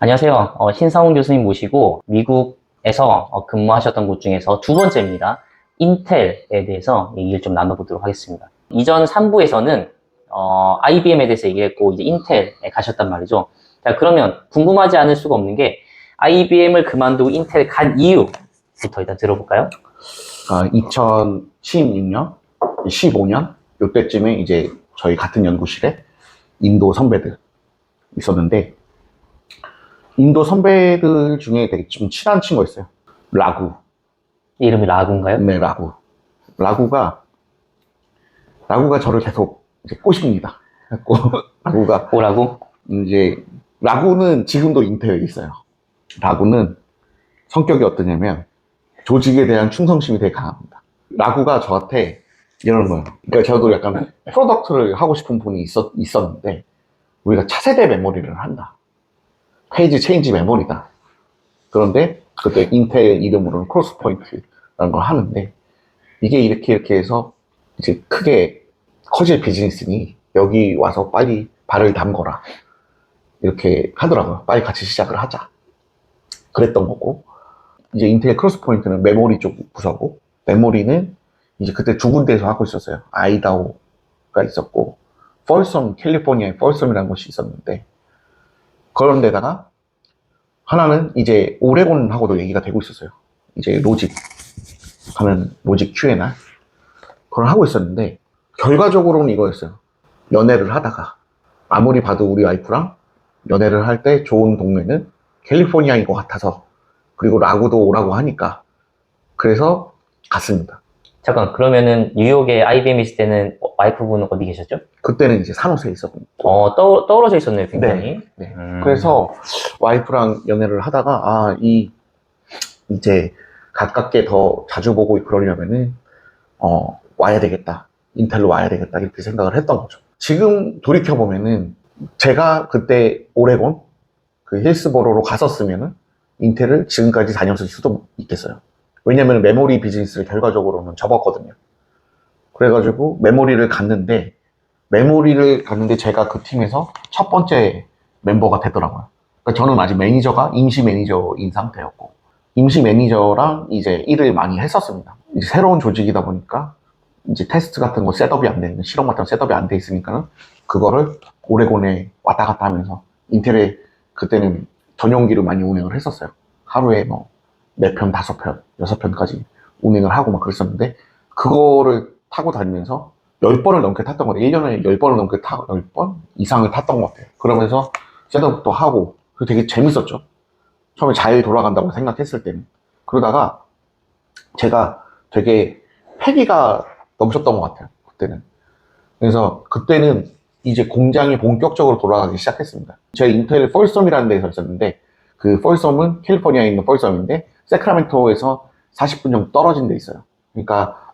안녕하세요. 신상훈 교수님 모시고 미국에서 근무하셨던 곳 중에서 두 번째입니다. 인텔에 대해서 얘기를 좀 나눠보도록 하겠습니다. 이전 3부에서는 IBM에 대해서 얘기했고 이제 인텔에 가셨단 말이죠. 자, 그러면 궁금하지 않을 수가 없는 게 IBM을 그만두고 인텔 간 이유부터 일단 들어볼까요? 2016년, 15년 요때쯤에 이제 저희 같은 연구실에 인도 선배들 있었는데 인도 선배들 중에 되게 좀 친한 친구가 있어요. 라구. 이름이 라군가요? 네, 라구. 라구가 저를 계속 이제 꼬십니다. 그래갖고 라구가 뭐라고? 이제 라구는 지금도 인텔에 있어요. 라구는 성격이 어떠냐면 조직에 대한 충성심이 되게 강합니다. 라구가 저한테 이런 거예요. 그러니까 저도 약간 프로덕트를 하고 싶은 분이 있었는데 우리가 차세대 메모리를 한다. 페이지 체인지 메모리다. 그런데 그때 인텔 이름으로는 크로스 포인트라는 걸 하는데 이게 이렇게 해서 이제 크게 커질 비즈니스니 여기 와서 빨리 발을 담거라. 이렇게 하더라고요. 빨리 같이 시작을 하자. 그랬던 거고 이제 인텔 크로스 포인트는 메모리 쪽 부서고 메모리는 이제 그때 두 군데에서 하고 있었어요. 아이다호가 있었고 폴섬, 캘리포니아의 폴섬이라는 곳이 있었는데 그런 데다가 하나는 이제 오레곤하고도 얘기가 되고 있었어요. 이제 로직 하는 로직 Q&A 그걸 하고 있었는데 결과적으로는 이거였어요. 연애를 하다가 아무리 봐도 우리 와이프랑 연애를 할 때 좋은 동네는 캘리포니아인 것 같아서 그리고 라구도 오라고 하니까 그래서 갔습니다. 잠깐, 그러면은 뉴욕에 IBM 있을 때는 와이프분은 어디 계셨죠? 그때는 이제 산호세에 있었고 떨어져 있었네요, 굉장히. 네. 그래서 와이프랑 연애를 하다가 이제 가깝게 더 자주 보고 그러려면은 와야 되겠다. 인텔로 와야 되겠다. 이렇게 생각을 했던 거죠. 지금 돌이켜보면은 제가 그때 오레곤 그 힐스보로로 갔었으면은 인텔을 지금까지 다녔을 수도 있겠어요. 왜냐면 메모리 비즈니스를 결과적으로는 접었거든요. 그래가지고 메모리를 갔는데 제가 그 팀에서 첫 번째 멤버가 되더라고요. 그러니까 저는 아직 매니저가 임시 매니저인 상태였고 임시 매니저랑 이제 일을 많이 했었습니다. 이제 새로운 조직이다 보니까 이제 테스트 같은 거 셋업이 안 되는 실험 같은 거 셋업이 안 돼 있으니까는 그거를 오레곤에 왔다 갔다 하면서 인텔에 그때는 전용기를 많이 운행을 했었어요. 하루에 뭐 4편, 5편, 6편까지 운행을 하고 막 그랬었는데 그거를 타고 다니면서 10번을 넘게 탔던 것 같아요. 1년에 10번을 넘게 10번 이상을 탔던 것 같아요. 그러면서 셋업도 하고 되게 재밌었죠. 처음에 잘 돌아간다고 생각했을 때는. 그러다가 제가 되게 패기가 넘쳤던 것 같아요. 그때는. 그래서 그때는 이제 공장이 본격적으로 돌아가기 시작했습니다. 제가 인텔 폴섬이라는 데서 있었는데 그 폴섬은 캘리포니아에 있는 폴섬인데 세크라멘토에서 40분 정도 떨어진 데 있어요. 그러니까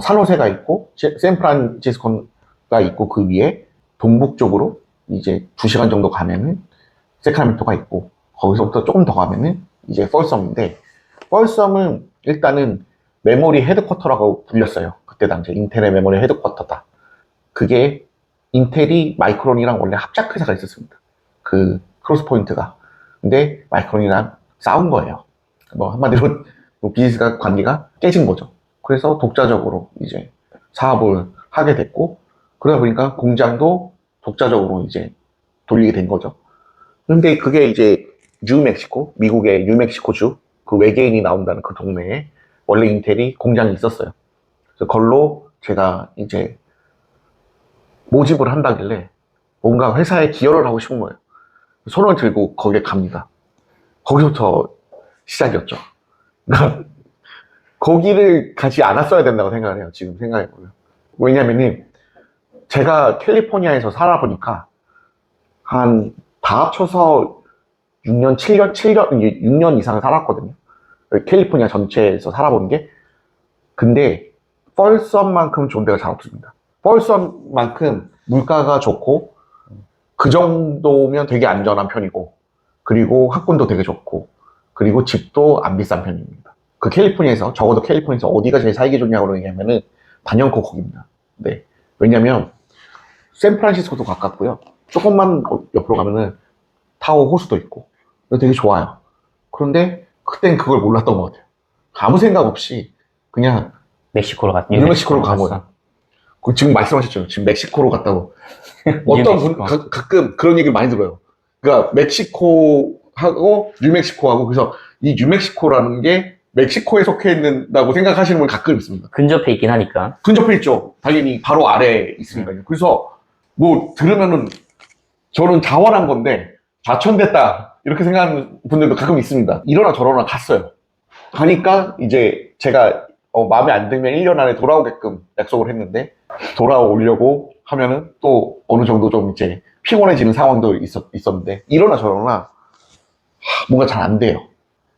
산호세가 있고 샌프란시스코가 있고 그 위에 동북쪽으로 이제 2시간 정도 가면은 세크라멘토가 있고 거기서부터 조금 더 가면은 이제 폴섬인데 폴섬은 일단은 메모리 헤드쿼터라고 불렸어요. 그때 당시에 인텔의 메모리 헤드쿼터다. 그게 인텔이 마이크론이랑 원래 합작회사가 있었습니다. 그 크로스 포인트가. 근데 마이크론이랑 싸운 거예요. 뭐 한마디로 비즈니스 관계가 깨진 거죠. 그래서 독자적으로 이제 사업을 하게 됐고 그러다 보니까 공장도 독자적으로 이제 돌리게 된 거죠. 근데 그게 이제 뉴멕시코, 미국의 뉴멕시코주 그 외계인이 나온다는 그 동네에 원래 인텔이 공장이 있었어요. 그래서 그걸로 제가 이제 모집을 한다길래 뭔가 회사에 기여를 하고 싶은 거예요. 손을 들고 거기에 갑니다. 거기부터 시작이었죠. 거기를 가지 않았어야 된다고 생각을 해요. 지금 생각해보면. 왜냐면은 제가 캘리포니아에서 살아보니까 한 다 합쳐서 6년, 6년 이상 살았거든요. 캘리포니아 전체에서 살아본 게. 근데 펄썸만큼 좋은 데가 잘 없습니다. 펄썸만큼 물가가 좋고 그 정도면 되게 안전한 편이고 그리고 학군도 되게 좋고 그리고 집도 안 비싼 편입니다. 그 캘리포니아에서 적어도 캘리포니아에서 어디가 제일 살기 좋냐고 얘기하면은 단연코 거기입니다. 네. 왜냐면 샌프란시스코도 가깝고요. 조금만 옆으로 가면은 타오 호수도 있고 되게 좋아요. 그런데 그땐 그걸 몰랐던 것 같아요. 아무 생각 없이 그냥 멕시코로 갔, 뉴멕시코로 간 거예요. 지금 말씀하셨죠. 지금 멕시코로 갔다고. 어떤 분, 뉴멕시코. 가끔 그런 얘기를 많이 들어요. 그러니까 멕시코하고 뉴멕시코하고, 그래서 이 뉴멕시코라는 게 멕시코에 속해 있는다고 생각하시는 분 가끔 있습니다. 근접해 있긴 하니까. 근접해 있죠. 당연히 바로 아래에 있으니까요. 그래서 뭐 들으면은 저는 자원한 건데 좌천됐다 이렇게 생각하는 분들도 가끔 있습니다. 이러나 저러나 갔어요. 가니까 이제 제가 마음에 안 들면 1년 안에 돌아오게끔 약속을 했는데, 돌아오려고 하면은 또 어느 정도 좀 이제 피곤해지는 상황도 있었는데, 이러나 저러나 뭔가 잘 안 돼요.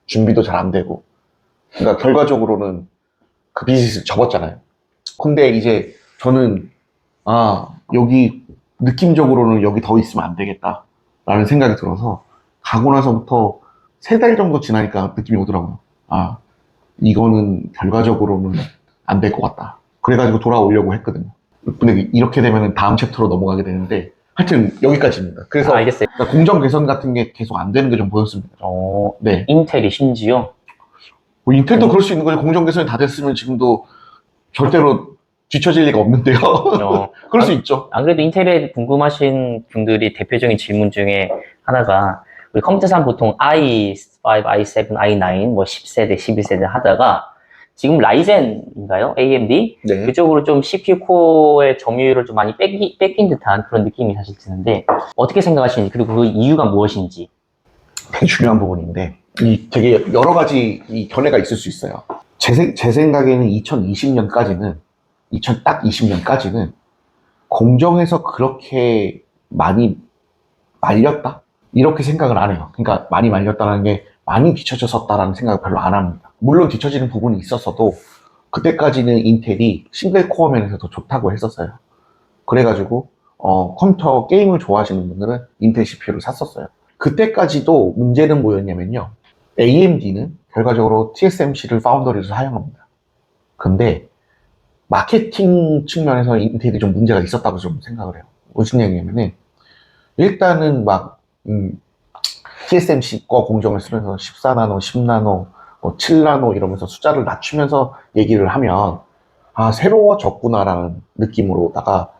준비도 잘 안 되고. 그러니까 결과적으로는 그 비즈니스를 접었잖아요. 근데 이제 저는 여기 느낌적으로는 여기 더 있으면 안 되겠다 라는 생각이 들어서, 가고 나서부터 3달 정도 지나니까 느낌이 오더라고요. 이거는 결과적으로는 안 될 것 같다. 그래가지고 돌아오려고 했거든요. 근데 이렇게 되면 다음 챕터로 넘어가게 되는데, 하여튼 여기까지입니다. 그래서 알겠어요. 공정 개선 같은 게 계속 안 되는 게 좀 보였습니다. 네. 인텔이 심지어 뭐 인텔도 그럴 수 있는 거죠. 공정 개선이 다 됐으면 지금도 절대로 뒤처질 리가 없는데요. 그럴 수 있죠. 안 그래도 인텔에 궁금하신 분들이 대표적인 질문 중에 하나가, 우리 컴퓨터상 보통 i5, i7, i9, 뭐 10세대, 11세대 하다가 지금 라이젠인가요? AMD? 네. 그쪽으로 좀 CPU 코어의 점유율을 좀 많이 뺏긴 듯한 그런 느낌이 사실 드는데, 어떻게 생각하시는지, 그리고 그 이유가 무엇인지. 되게 중요한 부분인데, 되게 여러 가지 이 견해가 있을 수 있어요. 제 생각에는 2020년까지는 공정에서 그렇게 많이 말렸다? 이렇게 생각을 안 해요. 그러니까 많이 말렸다는 게 많이 뒤처졌었다라는 생각을 별로 안 합니다. 물론 뒤처지는 부분이 있었어도 그때까지는 인텔이 싱글 코어 면에서 더 좋다고 했었어요. 그래가지고 컴퓨터 게임을 좋아하시는 분들은 인텔 CPU를 샀었어요. 그때까지도 문제는 뭐였냐면요, AMD는 결과적으로 TSMC를 파운더리로 사용합니다. 근데 마케팅 측면에서 인텔이 좀 문제가 있었다고 좀 생각을 해요. 무슨 얘기냐면은, 일단은 TSMC 거 공정을 쓰면서 14나노, 10나노, 7나노 이러면서 숫자를 낮추면서 얘기를 하면 새로워졌구나라는 느낌으로다가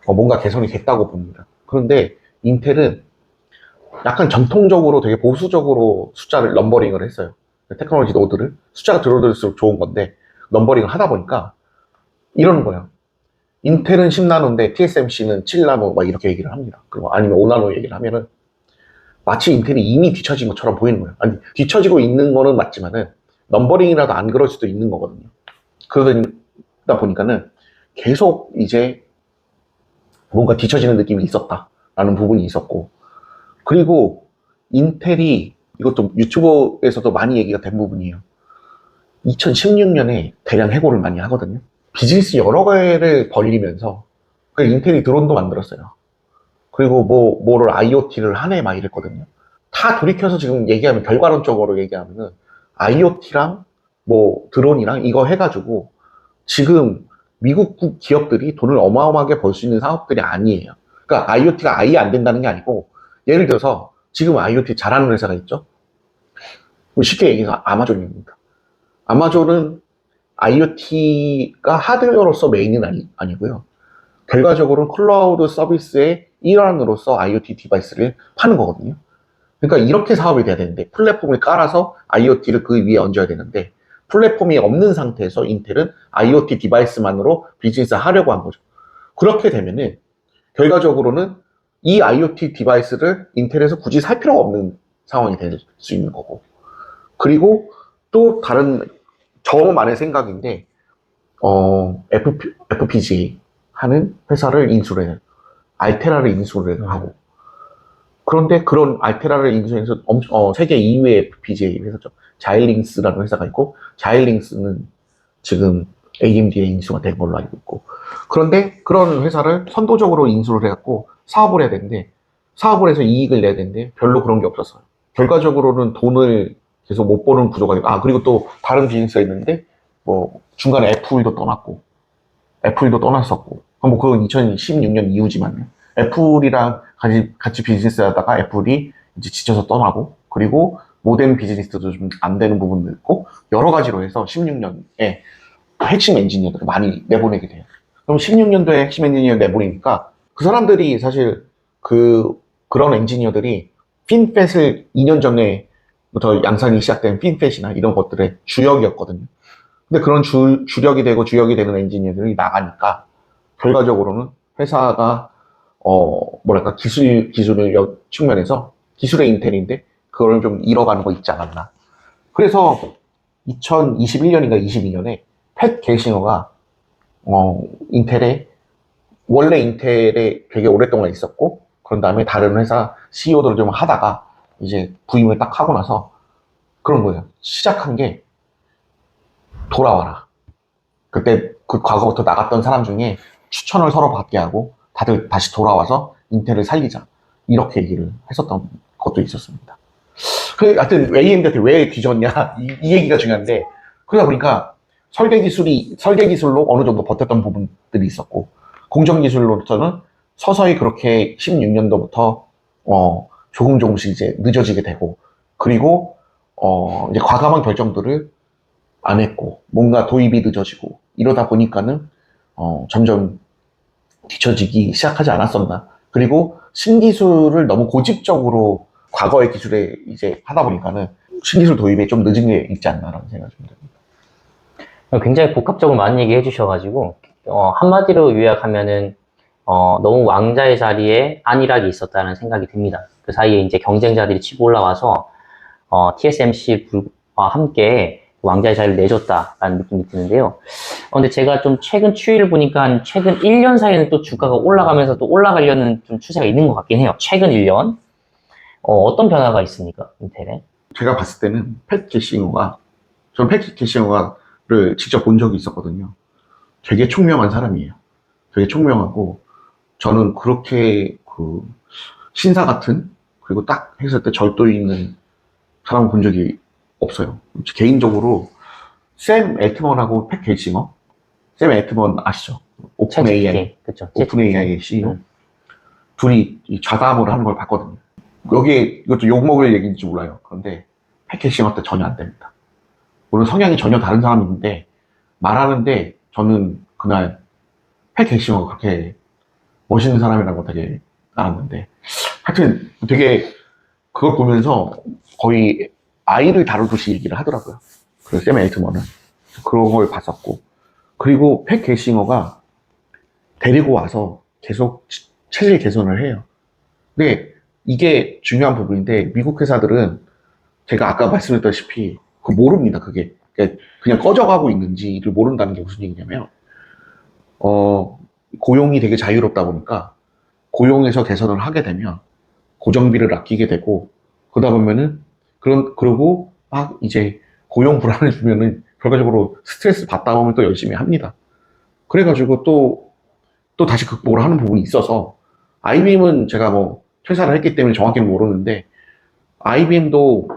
뭔가 개선이 됐다고 봅니다. 그런데 인텔은 약간 전통적으로 되게 보수적으로 숫자를 넘버링을 했어요. 테크놀로지 노드를 숫자가 줄어들수록 좋은 건데 넘버링을 하다 보니까 이러는 거예요. 인텔은 10나노인데 TSMC는 7나노 막 이렇게 얘기를 합니다. 그리고 아니면 5나노 얘기를 하면은 마치 인텔이 이미 뒤처진 것처럼 보이는 거예요. 아니, 뒤처지고 있는 거는 맞지만은 넘버링이라도 안 그럴 수도 있는 거거든요. 그러다 보니까는 계속 이제 뭔가 뒤처지는 느낌이 있었다라는 부분이 있었고, 그리고 인텔이, 이것도 유튜브에서도 많이 얘기가 된 부분이에요. 2016년에 대량 해고를 많이 하거든요. 비즈니스 여러 개를 벌리면서 인텔이 드론도 만들었어요. 그리고 뭐를 IoT를 하네 막 이랬거든요. 다 돌이켜서 지금 얘기하면, 결과론적으로 얘기하면은 IoT랑 뭐 드론이랑 이거 해가지고 지금 미국 기업들이 돈을 어마어마하게 벌 수 있는 사업들이 아니에요. 그러니까 IoT가 아예 안 된다는 게 아니고, 예를 들어서 지금 IoT 잘하는 회사가 있죠. 쉽게 얘기해서 아마존입니다. 아마존은 IoT가 하드웨어로서 메인은 아니고요. 결과적으로는 클라우드 서비스의 일환으로서 IoT 디바이스를 파는 거거든요. 그러니까 이렇게 사업이 돼야 되는데, 플랫폼을 깔아서 IoT를 그 위에 얹어야 되는데, 플랫폼이 없는 상태에서 인텔은 IoT 디바이스만으로 비즈니스를 하려고 한 거죠. 그렇게 되면은 결과적으로는 이 IoT 디바이스를 인텔에서 굳이 살 필요가 없는 상황이 될 수 있는 거고, 그리고 또 다른 저만의 생각인데, FPGA 하는 회사를 인수를 해요. 알테라를 인수를 하고, 그런데 그런 알테라를 인수해서 세계 2위의 FPGA 회사죠. 자일링스라는 회사가 있고, 자일링스는 지금 AMD에 인수가 된 걸로 알고 있고, 그런데 그런 회사를 선도적으로 인수를 해갖고 사업을 해야 되는데, 사업을 해서 이익을 내야 되는데 별로 그런 게 없었어요. 결과적으로는 돈을 계속 못 버는 구조가 되고, 그리고 또 다른 비즈니스가 있는데, 뭐 중간에 애플도 떠났었고, 뭐 그건 2016년 이후지만, 애플이랑 같이 비즈니스 하다가 애플이 이제 지쳐서 떠나고, 그리고 모든 비즈니스도 좀 안 되는 부분도 있고, 여러 가지로 해서 16년에 핵심 엔지니어들을 많이 내보내게 돼요. 그럼 16년도에 핵심 엔지니어 내보내니까 그 사람들이 사실 그런 엔지니어들이 핀팻을 2년 전에부터 양산이 시작된 핀팻이나 이런 것들의 주력이었거든요. 근데 그런 주력이 되고 주역이 되는 엔지니어들이 나가니까 결과적으로는 회사가 뭐랄까 기술의 측면에서 기술의 인텔인데 그걸 좀 잃어가는 거 있지 않았나. 그래서 2021년인가 22년에 팻 게싱어가 원래 인텔에 되게 오랫동안 있었고, 그런 다음에 다른 회사 CEO들을 좀 하다가 이제 부임을 딱 하고 나서 그런 거예요. 시작한 게 돌아와라. 그때 그 과거부터 나갔던 사람 중에 추천을 서로 받게 하고 다들 다시 돌아와서 인텔을 살리자. 이렇게 얘기를 했었던 것도 있었습니다. 하여튼 AMD한테 왜 뒤졌냐 이 얘기가 중요한데, 그러다 보니까 설계 기술로 어느 정도 버텼던 부분들이 있었고, 공정 기술로서는 서서히 그렇게 16년도부터 조금씩 이제 늦어지게 되고, 그리고 이제 과감한 결정들을 안 했고, 뭔가 도입이 늦어지고 이러다 보니까는 점점 뒤처지기 시작하지 않았었나. 그리고 신기술을 너무 고집적으로 과거의 기술에 이제 하다 보니까는 신기술 도입에 좀 늦은 게 있지 않나라는 생각이 좀 듭니다. 굉장히 복합적으로 많은 얘기 해주셔가지고, 한마디로 요약하면은, 너무 왕자의 자리에 안일하게 있었다는 생각이 듭니다. 그 사이에 이제 경쟁자들이 치고 올라와서, TSMC와 함께 왕자의 자리를 내줬다라는 느낌이 드는데요. 근데 제가 좀 최근 추이를 보니까 최근 1년 사이에는 또 주가가 올라가면서 또 올라가려는 좀 추세가 있는 것 같긴 해요. 최근 1년. 어떤 변화가 있습니까, 인텔에? 제가 봤을 때는 저는 팻 게싱어가를 직접 본 적이 있었거든요. 되게 총명한 사람이에요. 되게 총명하고, 저는 그렇게 신사 같은, 그리고 딱 했을 때 절도 있는 사람을 본 적이 없어요. 개인적으로 샘 엘트먼하고 팻 게싱어, 샘 엘트먼 아시죠? 오픈 AI, 그쵸. 오픈 AI의 CEO. 둘이 좌담을 하는 걸 봤거든요. 이것도 욕먹을 얘기인지 몰라요. 그런데 팻 게싱어 때 전혀 안 됩니다. 물론 성향이 전혀 다른 사람인데, 말하는데 저는 그날 팻 게싱어가 그렇게 멋있는 사람이라고 되게 알았는데, 하여튼 되게 그걸 보면서 거의 아이를 다루듯이 얘기를 하더라고요. 그 샘 엘트먼은. 그런 걸 봤었고. 그리고 팻 게싱어가 데리고 와서 계속 체질 개선을 해요. 근데 이게 중요한 부분인데, 미국 회사들은 제가 아까 말씀드렸다시피 모릅니다. 그게 그냥 꺼져가고 있는지를 모른다는 게 무슨 얘기냐면, 고용이 되게 자유롭다 보니까 고용에서 개선을 하게 되면 고정비를 아끼게 되고, 그러다 보면은 그러고 막 이제 고용 불안을 주면은 결과적으로 스트레스 받다 보면 또 열심히 합니다. 그래가지고 또 다시 극복을 하는 부분이 있어서, IBM은 제가 뭐 퇴사를 했기 때문에 정확히는 모르는데, IBM도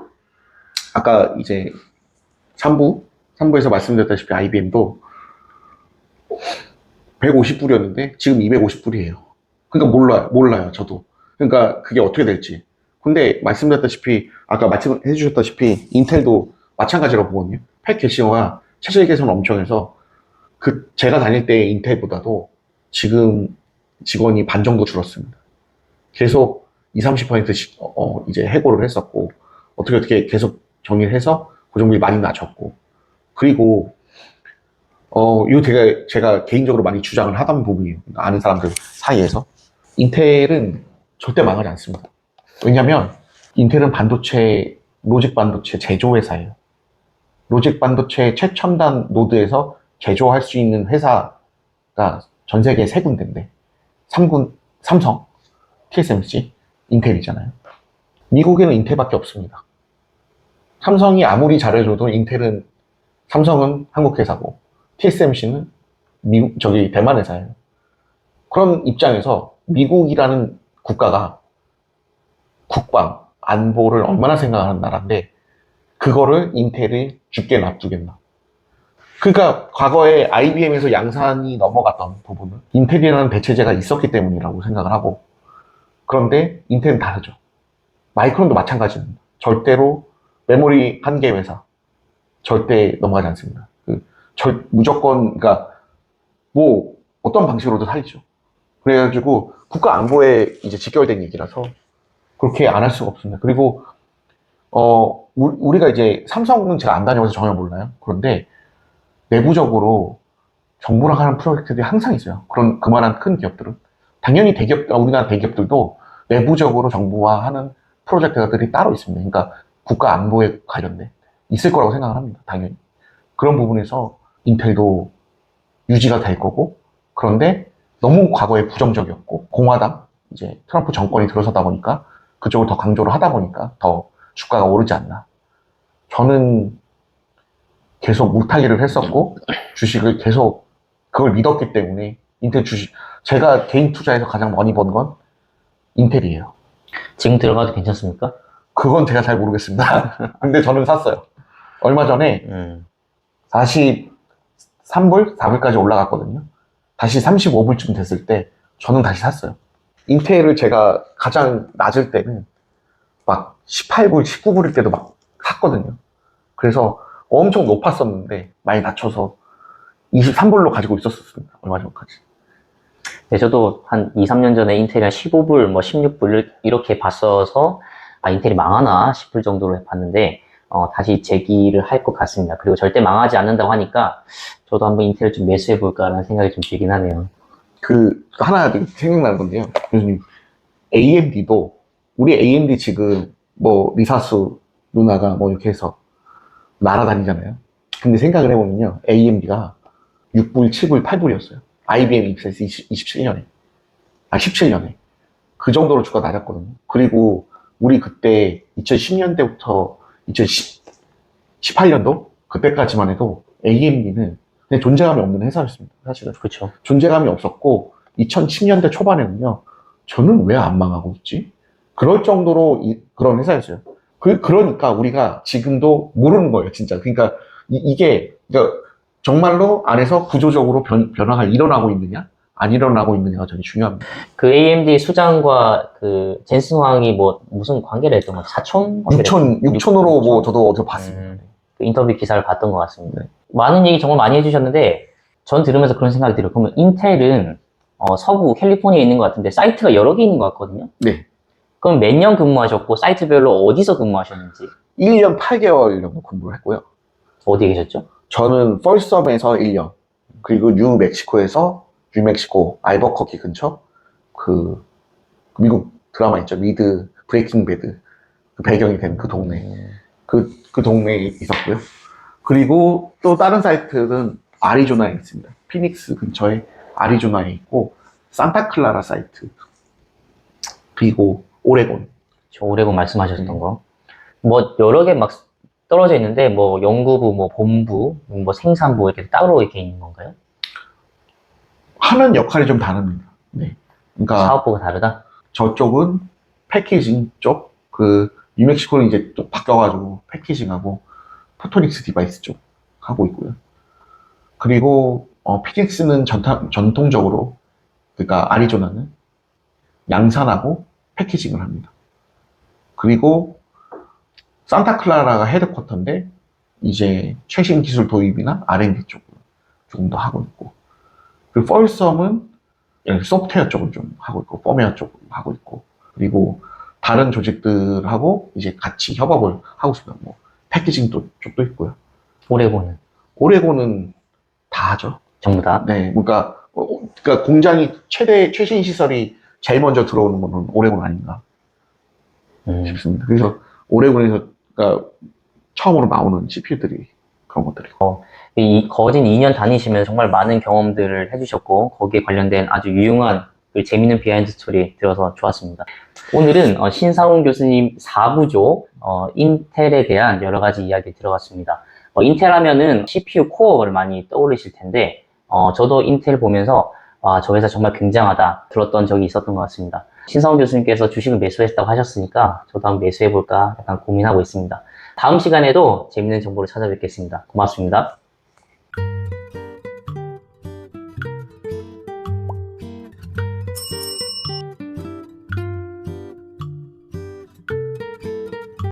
아까 이제 3부에서 말씀드렸다시피 IBM도 150불이었는데 지금 250불이에요. 그러니까 몰라요, 저도. 그러니까 그게 어떻게 될지. 근데 말씀드렸다시피, 아까 말씀해 주셨다시피 인텔도 마찬가지라고 보거든요. 팻 게싱어가 체질 개선 엄청 해서 제가 다닐 때 인텔보다도 지금 직원이 반 정도 줄었습니다. 계속 20-30%씩 이제 해고를 했었고, 어떻게 계속 정리를 해서 고정비 많이 낮췄고, 그리고 이거 제가 개인적으로 많이 주장을 하던 부분이에요. 아는 사람들 사이에서. 인텔은 절대 망하지 않습니다. 왜냐면 인텔은 로직 반도체 제조회사예요. 로직 반도체 최첨단 노드에서 제조할 수 있는 회사가 전 세계에 3군데인데, 삼성, TSMC, 인텔이잖아요. 미국에는 인텔밖에 없습니다. 삼성이 아무리 잘해줘도 삼성은 한국 회사고, TSMC는 대만 회사예요. 그런 입장에서 미국이라는 국가가 국방, 안보를 얼마나 생각하는 나라인데, 그거를 인텔이 죽게 놔두겠나. 그러니까 과거에 IBM에서 양산이 넘어갔던 부분은 인텔이라는 대체제가 있었기 때문이라고 생각을 하고, 그런데 인텔은 다르죠. 마이크론도 마찬가지입니다. 절대로 메모리 한계 회사 절대 넘어가지 않습니다. 무조건 그러니까 뭐 어떤 방식으로도 살죠. 그래가지고 국가 안보에 이제 직결된 얘기라서 그렇게 안 할 수가 없습니다. 그리고 우리가 이제 삼성은 제가 안 다녀서 전혀 몰라요. 그런데 내부적으로 정부랑 하는 프로젝트들이 항상 있어요. 그만한 큰 기업들은. 당연히 우리나라 대기업들도 내부적으로 정부와 하는 프로젝트들이 따로 있습니다. 그러니까 국가 안보에 관련된 있을 거라고 생각을 합니다. 당연히. 그런 부분에서 인텔도 유지가 될 거고, 그런데 너무 과거에 부정적이었고, 공화당, 이제 트럼프 정권이 들어서다 보니까 그쪽을 더 강조를 하다 보니까 더 주가가 오르지 않나. 저는 계속 물타기를 했었고, 주식을 계속 그걸 믿었기 때문에 인텔 주식, 제가 개인 투자에서 가장 많이 번 건 인텔이에요. 지금 들어가도 괜찮습니까? 그건 제가 잘 모르겠습니다. 근데 저는 샀어요. 얼마 전에 43불, 4불까지 올라갔거든요. 다시 35불쯤 됐을 때 저는 다시 샀어요. 인텔을 제가 가장 낮을 때는 막 18불, 19불일 때도 막 샀거든요. 그래서 엄청 높았었는데 많이 낮춰서 23불로 가지고 있었습니다. 얼마 전까지. 네, 저도 한 2, 3년 전에 인텔이 한 15불, 뭐 16불 이렇게 봤어서 인텔이 망하나 싶을 정도로 봤는데 다시 재기를 할 것 같습니다. 그리고 절대 망하지 않는다고 하니까 저도 한번 인텔을 좀 매수해 볼까라는 생각이 좀 들긴 하네요. 하나 생각나는 건데요. 교수님, AMD도 우리 AMD 지금 뭐 리사수 누나가 뭐 이렇게 해서 날아다니잖아요. 근데 생각을 해보면요, AMD가 6불, 7불, 8불이었어요. IBM 입사해서 27년에. 17년에. 그 정도로 주가 낮았거든요. 그리고 우리 그때 2010년대부터 2018년도? 그때까지만 해도 AMD는 그냥 존재감이 없는 회사였습니다. 사실은. 그렇죠. 존재감이 없었고, 2010년대 초반에는요, 저는 왜 안 망하고 있지? 그럴 정도로 그런 회사였어요. 그러니까 우리가 지금도 모르는 거예요, 진짜. 그러니까 그러니까 정말로 안에서 구조적으로 변화가 일어나고 있느냐, 안 일어나고 있느냐가 되게 중요합니다. 그 AMD 수장과 그 젠슨 황이 뭐 무슨 관계를 했던 거 4촌? 6촌으로 뭐 저도 어디서 봤습니다. 그 인터뷰 기사를 봤던 것 같습니다. 네. 많은 얘기 정말 많이 해주셨는데 전 들으면서 그런 생각이 들어요. 그러면 인텔은 서부 캘리포니아에 있는 것 같은데 사이트가 여러 개 있는 것 같거든요. 네. 그럼 몇 년 근무하셨고 사이트별로 어디서 근무하셨는지? 1년 8개월 정도 근무를 했고요. 어디에 계셨죠? 저는 펄섬에서 1년, 그리고 뉴멕시코에서 뉴멕시코 알버커키 근처 그 미국 드라마 있죠. 미드 브레이킹 배드 그 배경이 된 그 동네 그 동네에 있었고요. 그리고 또 다른 사이트는 아리조나에 있습니다. 피닉스 근처에 아리조나에 있고 산타클라라 사이트 그리고 오레곤. 저 오레곤 말씀하셨던 거. 뭐 여러 개 막 떨어져 있는데 뭐 연구부, 뭐 본부, 뭐 생산부 이렇게 따로 이렇게 있는 건가요? 하는 역할이 좀 다릅니다. 네. 그러니까 사업부가 다르다? 저쪽은 패키징 쪽, 뉴멕시코는 이제 또 바뀌어가지고 패키징하고 포토닉스 디바이스 쪽 하고 있고요. 그리고 피닉스는 전통적으로 그러니까 아리조나는 양산하고 패키징을 합니다. 그리고 산타클라라가 헤드쿼터인데 이제 최신 기술 도입이나 R&D 쪽을 조금 더 하고 있고, 그리고 펄섬은 소프트웨어 쪽을 좀 하고 있고 펌웨어 쪽을 하고 있고, 그리고 다른 조직들하고 이제 같이 협업을 하고 있습니다. 뭐 패키징 쪽도 있고요. 오레곤은 다 하죠. 전부 다? 네, 그러니까 공장이 최신 시설이 제일 먼저 들어오는 거는 오레곤 아닌가 싶습니다. 그래서 오레곤에서 처음으로 나오는 CPU들이 그런 것들이고. 이 거진 2년 다니시면서 정말 많은 경험들을 해주셨고 거기에 관련된 아주 유용한 그리고 재밌는 비하인드 스토리 들어서 좋았습니다. 오늘은 신상훈 교수님 4부조 인텔에 대한 여러 가지 이야기 들어봤습니다. 인텔 하면은 CPU 코어를 많이 떠올리실 텐데 저도 인텔 보면서 저 회사 정말 굉장하다 들었던 적이 있었던 것 같습니다. 신상훈 교수님께서 주식을 매수했다고 하셨으니까 저도 한번 매수해볼까 약간 고민하고 있습니다. 다음 시간에도 재밌는 정보를 찾아뵙겠습니다. 고맙습니다.